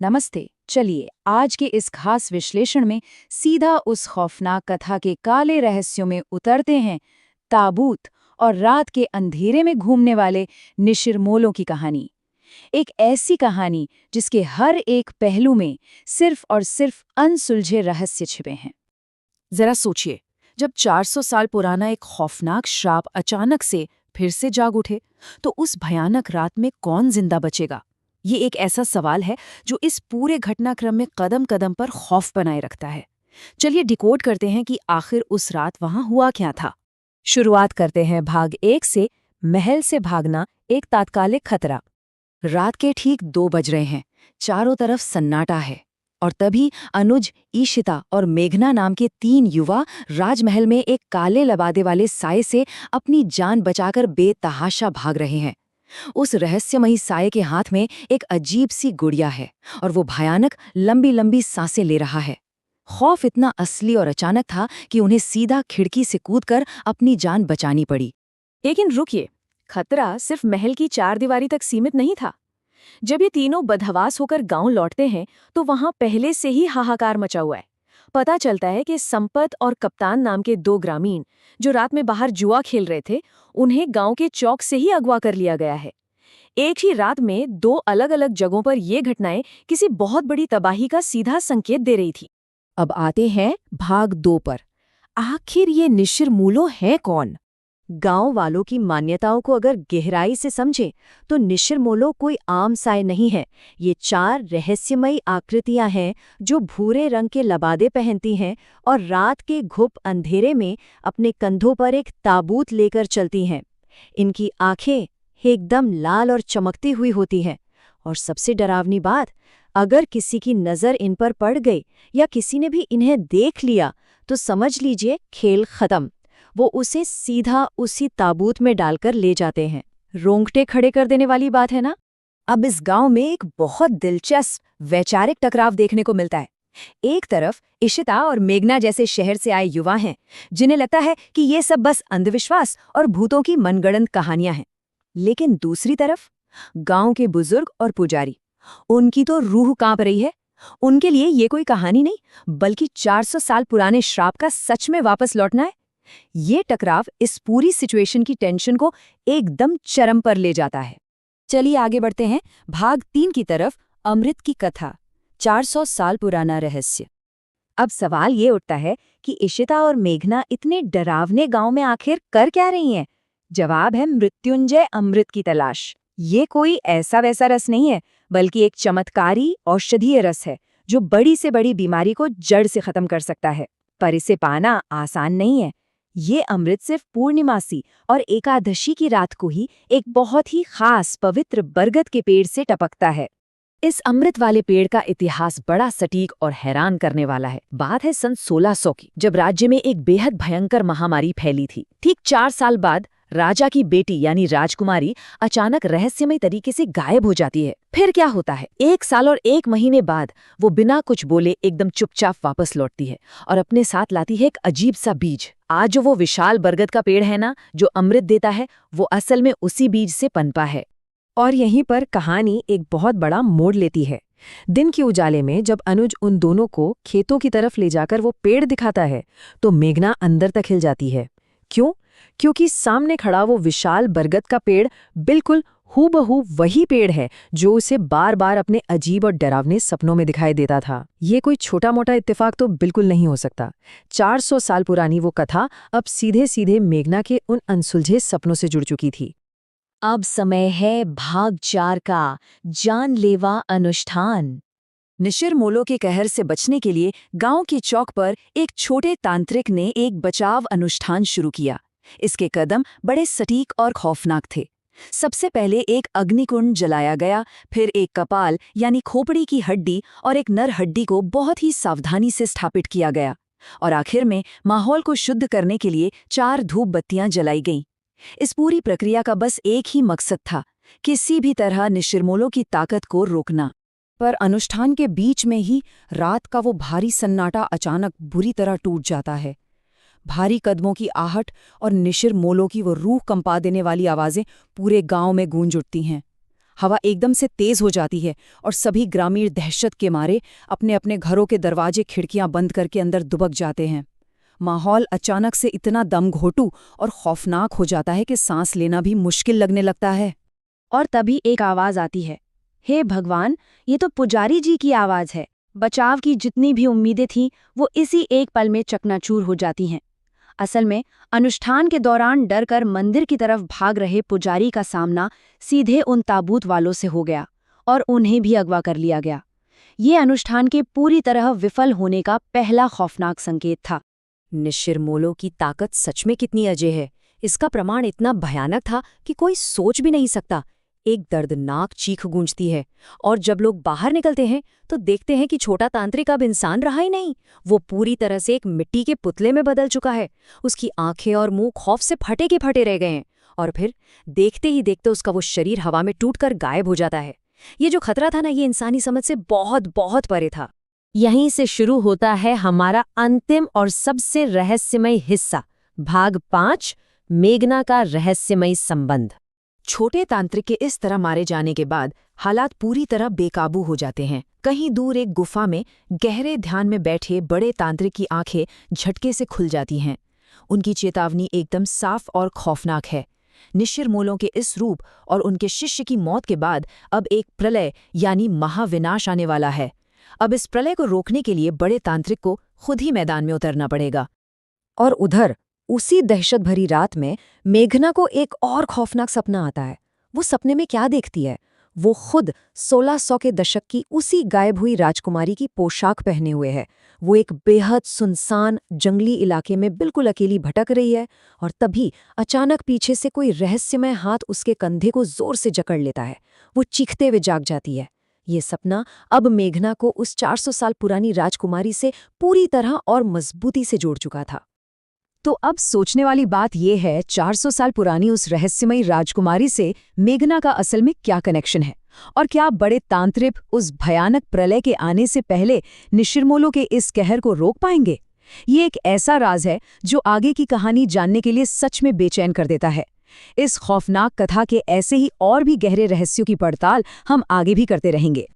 नमस्ते। चलिए आज के इस खास विश्लेषण में सीधा उस खौफनाक कथा के काले रहस्यों में उतरते हैं। ताबूत और रात के अंधेरे में घूमने वाले निशिरमोलों की कहानी। एक ऐसी कहानी जिसके हर एक पहलू में सिर्फ और सिर्फ अनसुलझे रहस्य छिपे हैं। जरा सोचिए, जब 400 साल पुराना एक खौफनाक श्राप अचानक से फिर से जाग उठे, तो उस भयानक रात में कौन जिंदा बचेगा? ये एक ऐसा सवाल है जो इस पूरे घटनाक्रम में कदम कदम पर खौफ बनाए रखता है। चलिए डिकोड करते हैं कि आखिर उस रात वहां हुआ क्या था। शुरुआत करते हैं भाग 1 से, महल से भागना एक तात्कालिक खतरा। रात के ठीक 2 बज रहे हैं, चारों तरफ सन्नाटा है, और तभी अनुज, ईशिता और मेघना नाम के 3 युवा राजमहल में एक काले लबादे वाले साए से अपनी जान बचाकर बेतहाशा भाग रहे हैं। उस रहस्यमयी साए के हाथ में एक अजीब सी गुड़िया है और वो भयानक लंबी लंबी सांसें ले रहा है। खौफ इतना असली और अचानक था कि उन्हें सीधा खिड़की से कूदकर अपनी जान बचानी पड़ी। लेकिन रुकिए, खतरा सिर्फ महल की 4 दीवारी तक सीमित नहीं था। जब ये तीनों बदहवास होकर गांव लौटते हैं तो वहां पहले से ही हाहाकार मचा हुआ है। पता चलता है कि संपत और कप्तान नाम के 2 ग्रामीण जो रात में बाहर जुआ खेल रहे थे, उन्हें गांव के चौक से ही अगवा कर लिया गया है। एक ही रात में 2 अलग-अलग जगहों पर ये घटनाएं किसी बहुत बड़ी तबाही का सीधा संकेत दे रही थी। अब आते हैं भाग 2 पर। आखिर ये निशिरमूलो है कौन? गांव वालों की मान्यताओं को अगर गहराई से समझें तो निशिरमोलो कोई आम साए नहीं है। ये 4 रहस्यमयी आकृतियां हैं जो भूरे रंग के लबादे पहनती हैं और रात के घुप अंधेरे में अपने कंधों पर एक ताबूत लेकर चलती हैं। इनकी आंखें एकदम लाल और चमकती हुई होती हैं, और सबसे डरावनी बात, अगर किसी की नज़र इन पर पड़ गई या किसी ने भी इन्हें देख लिया तो समझ लीजिए खेल खत्म। वो उसे सीधा उसी ताबूत में डालकर ले जाते हैं। रोंगटे खड़े कर देने वाली बात है ना? अब इस गांव में एक बहुत दिलचस्प वैचारिक टकराव देखने को मिलता है। एक तरफ इशिता और मेघना जैसे शहर से आए युवा हैं, जिन्हें लगता है कि ये सब बस अंधविश्वास और भूतों की मनगढ़ंत कहानियां हैं। लेकिन दूसरी तरफ गांव के बुजुर्ग और पुजारी, उनकी तो रूह कांप रही है। उनके लिए ये कोई कहानी नहीं, बल्कि 400 साल पुराने श्राप का सच में वापस लौटना है। ये टकराव इस पूरी सिचुएशन की टेंशन को एकदम चरम पर ले जाता है। चलिए आगे बढ़ते हैं भाग 3 की तरफ, अमृत की कथा, 400 साल पुराना रहस्य। अब सवाल ये उठता है कि इशिता और मेघना इतने डरावने गांव में आखिर कर क्या रही हैं? जवाब है मृत्युंजय अमृत की तलाश। ये कोई ऐसा वैसा रस नहीं है, बल्कि एक चमत्कारी औषधीय रस है जो बड़ी से बड़ी बीमारी को जड़ से खत्म कर सकता है। पर इसे पाना आसान नहीं है। ये अमृत सिर्फ पूर्णिमासी और एकादशी की रात को ही एक बहुत ही खास पवित्र बरगद के पेड़ से टपकता है। इस अमृत वाले पेड़ का इतिहास बड़ा सटीक और हैरान करने वाला है। बात है सन 1600 की, जब राज्य में एक बेहद भयंकर महामारी फैली थी। ठीक 4 साल बाद राजा की बेटी यानी राजकुमारी अचानक रहस्यमय तरीके से गायब हो जाती है। फिर क्या होता है? 1 साल और 1 महीने बाद वो बिना कुछ बोले एकदम चुपचाप वापस लौटती है और अपने साथ लाती है एक अजीब सा बीज। आज जो वो विशाल बरगद का पेड़ है ना, जो अमृत देता है, वो असल में उसी बीज से पनपा है। और यहीं पर कहानी एक बहुत बड़ा मोड़ लेती है। दिन के उजाले में जब अनुज उन दोनों को खेतों की तरफ ले जाकर वो पेड़ दिखाता है, तो मेघना अंदर तक हिल जाती है। क्यों? क्योंकि सामने खड़ा वो विशाल बरगद का पेड़ बिल्कुल हूबहू वही पेड़ है जो उसे बार बार अपने अजीब और डरावने सपनों में दिखाई देता था। ये कोई छोटा मोटा इत्तेफाक तो बिल्कुल नहीं हो सकता। 400 साल पुरानी वो कथा अब सीधे सीधे मेघना के उन अनसुलझे सपनों से जुड़ चुकी थी। अब समय है भाग 4 का, जानलेवा अनुष्ठान। निशिरमोलो के कहर से बचने के लिए गांव के चौक पर एक छोटे तांत्रिक ने एक बचाव अनुष्ठान शुरू किया। इसके कदम बड़े सटीक और खौफनाक थे। सबसे पहले एक अग्निकुंड जलाया गया, फिर एक कपाल यानी खोपड़ी की हड्डी और एक नर हड्डी को बहुत ही सावधानी से स्थापित किया गया, और आखिर में माहौल को शुद्ध करने के लिए 4 धूप बत्तियां जलाई गईं। इस पूरी प्रक्रिया का बस एक ही मकसद था, किसी भी तरह निशिरमोलो की ताकत को रोकना। पर अनुष्ठान के बीच में ही रात का वो भारी सन्नाटा अचानक बुरी तरह टूट जाता है। भारी कदमों की आहट और निशिरमोलो की वो रूह कंपा देने वाली आवाजें पूरे गांव में गूंज उठती हैं। हवा एकदम से तेज हो जाती है और सभी ग्रामीण दहशत के मारे अपने अपने घरों के दरवाजे खिड़कियां बंद करके अंदर दुबक जाते हैं। माहौल अचानक से इतना दम घोटू और खौफनाक हो जाता है कि सांस लेना भी मुश्किल लगने लगता है। और तभी एक आवाज आती है, हे भगवान, ये तो पुजारी जी की आवाज है। बचाव की जितनी भी उम्मीदें थीं वो इसी एक पल में चकनाचूर हो जाती हैं। असल में अनुष्ठान के दौरान डरकर मंदिर की तरफ भाग रहे पुजारी का सामना सीधे उन ताबूत वालों से हो गया और उन्हें भी अगवा कर लिया गया। ये अनुष्ठान के पूरी तरह विफल होने का पहला खौफनाक संकेत था। निशिरमोलों की ताकत सच में कितनी अजय है। इसका प्रमाण इतना भयानक था कि कोई सोच भी नहीं सकता। एक दर्दनाक चीख गूंजती है और जब लोग बाहर निकलते हैं तो देखते हैं कि छोटा तांत्रिक अब इंसान रहा ही नहीं, वो पूरी तरह से एक मिट्टी के पुतले में बदल चुका है। उसकी आंखें और मुंह खौफ से फटे के फटे रह गए हैं और फिर देखते ही देखते उसका वो शरीर हवा में टूटकर गायब हो जाता है। ये जो खतरा था ना, ये इंसानी समझ से बहुत बहुत परे था। यहीं से शुरू होता है हमारा अंतिम और सबसे रहस्यमय हिस्सा, भाग 5, मेघना का रहस्यमय संबंध। छोटे तांत्रिक के इस तरह मारे जाने के बाद हालात पूरी तरह बेकाबू हो जाते हैं। कहीं दूर एक गुफा में गहरे ध्यान में बैठे बड़े तांत्रिक की आंखें झटके से खुल जाती हैं। उनकी चेतावनी एकदम साफ और खौफनाक है। निशिरमोलों के इस रूप और उनके शिष्य की मौत के बाद अब एक प्रलय यानी महाविनाश आने वाला है। अब इस प्रलय को रोकने के लिए बड़े तांत्रिक को खुद ही मैदान में उतरना पड़ेगा। और उधर उसी दहशत भरी रात में मेघना को एक और खौफनाक सपना आता है। वो सपने में क्या देखती है? वो खुद 1600 के दशक की उसी गायब हुई राजकुमारी की पोशाक पहने हुए है। वो एक बेहद सुनसान जंगली इलाके में बिल्कुल अकेली भटक रही है और तभी अचानक पीछे से कोई रहस्यमय हाथ उसके कंधे को जोर से जकड़ लेता है। वो चीखते हुए जाग जाती है। ये सपना अब मेघना को उस 400 साल पुरानी राजकुमारी से पूरी तरह और मजबूती से जोड़ चुका था। तो अब सोचने वाली बात यह है, 400 साल पुरानी उस रहस्यमयी राजकुमारी से मेघना का असल में क्या कनेक्शन है? और क्या बड़े तांत्रिक उस भयानक प्रलय के आने से पहले निशिरमोलों के इस कहर को रोक पाएंगे? ये एक ऐसा राज है जो आगे की कहानी जानने के लिए सच में बेचैन कर देता है। इस खौफनाक कथा के ऐसे ही और भी गहरे रहस्यों की पड़ताल हम आगे भी करते रहेंगे।